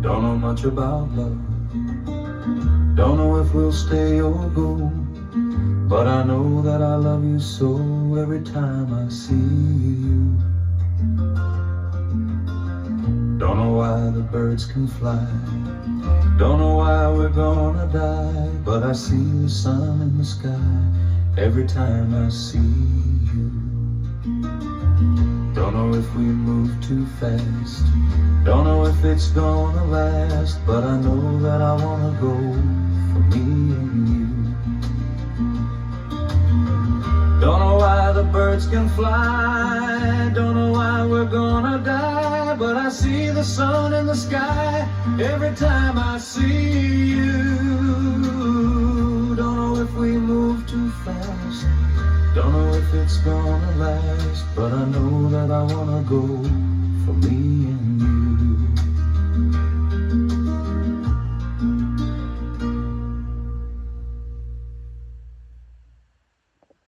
Don't know much about love. Don't know if we'll stay or go. But I know that I love you so every time I see you. Don't know why the birds can fly. Don't know why we're gonna die. But I see the sun in the sky every time I see you. Don't know if we move too fast. Don't know if it's gonna last. But I know that I wanna go for me and you. Don't know why the birds can fly. Don't know why we're gonna die. But I see the sun in the sky every time I see you. Don't know if we move too fast. Don't know if it's gonna last. But I know that I wanna go for me and you.